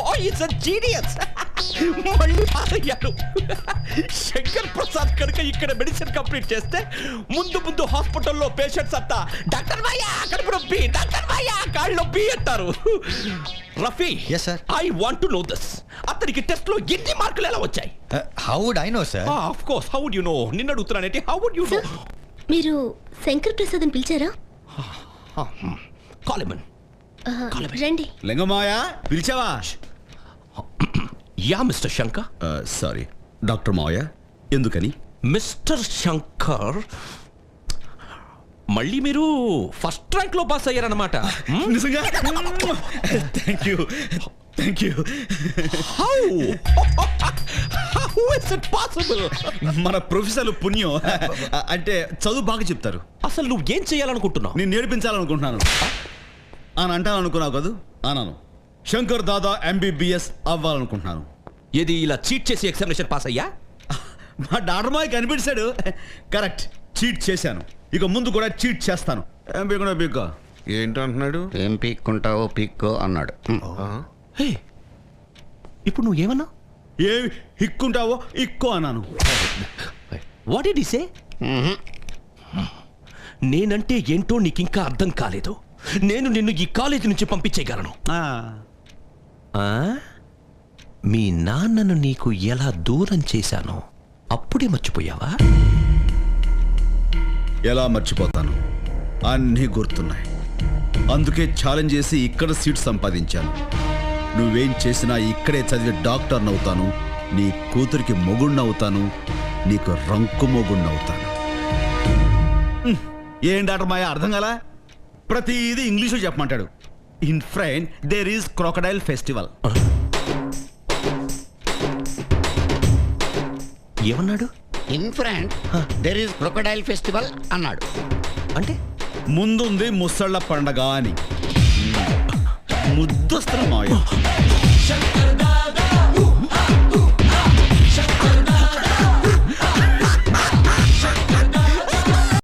Bye is a genius. మళ్ళీ pass అయ్యాడు. శంకర్ ప్రసాద్ కనుక ఇక్కడ మెడిసిన్ కంప్లీట్ చేస్తే ముందు ముందు హాస్పిటల్లో పేషెంట్స్ అంతా డాక్టర్ భయ్యా కడుపు నొప్పి, డాక్టర్ భయ్యా కాళ్ళు నొప్పి అంటారు. Rafi, yes sir, I want to know this. అతనికి టెస్ట్ లో ఎన్ని మార్కులు ఎలా వచ్చాయి? how would I know sir? Of course, how would you know? నిన్ను అడుగుతున్నానేంటి, హౌ వుడ్ యు నో? మీరు శంకర్ ప్రసాద్ అని పిలిచారా? కాలిమన్ రండి. లింగమాయ పిలిచావా? Yeah mister Shankar. Sorry doctor మావయ్య, ఎందుకని? మిస్టర్ శంకర్, మళ్ళీ మీరు ఫస్ట్ ర్యాంక్ లో పాస్ అయ్యారన్నమాట. నిజంగా? Thank you, thank you. How is it possible? మన ప్రొఫెసర్లు పుణ్యం. అంటే చదువు బాగా చెప్తారు. అసలు నువ్వు ఏం చేయాలనుకుంటున్నావు? నేను నేర్పించాలనుకుంటున్నాను అని అంటాననుకున్నావు కదూ, అన్నాను. శంకర్ దాదా MBBS అవ్వాలనుకుంటున్నాను. ఏది ఇలా చీట్ చేసి ఎగ్జామినేషన్ పాస్ అయ్యా? మా డాక్టర్ మాయ కనిపించాడు. కరెక్ట్, చీట్ చేశాను, ఇక ముందు కూడా చీట్ చేస్తాను. ఏం పీకున్నా పీక్కో. ఏంటంటున్నాడు? ఏం పీక్కుంటావో పీక్కో అన్నాడు. హే, ఇప్పుడు నువ్వేమన్నా? ఏ ఇక్కుంటావో ఇక్కో అన్నాను. వాట్ డిడ్ హి సే? నేనంటే ఏంటో నీకింకా అర్థం కాలేదు. నేను నిన్ను ఈ కాలేజీ నుంచి పంపించేయగలను. మీ నాన్నను నీకు ఎలా దూరం చేశానో అప్పుడే మర్చిపోయావా? ఎలా మర్చిపోతాను, అన్నీ గుర్తున్నాయి. అందుకే ఛాలెంజ్ చేసి ఇక్కడ సీట్ సంపాదించాను. నువ్వేం చేసినా ఇక్కడే చదివి డాక్టర్ని అవుతాను, నీ కూతురికి మొగుణ్ణవుతాను, నీకు రంకు మొగుణ్ణవుతాను. ఏం డాక్టర్ మాయ అర్థం కాలా? ప్రతిదీ ఇంగ్లీషు చెప్పమంటాడు. In France there is crocodile festival. ఏమన్నాడు? In France there is crocodile festival అన్నాడు. అంటే ముందుంది ముసళ్ళ పండగ అని. ముద్దొస్తున్నా మాయ.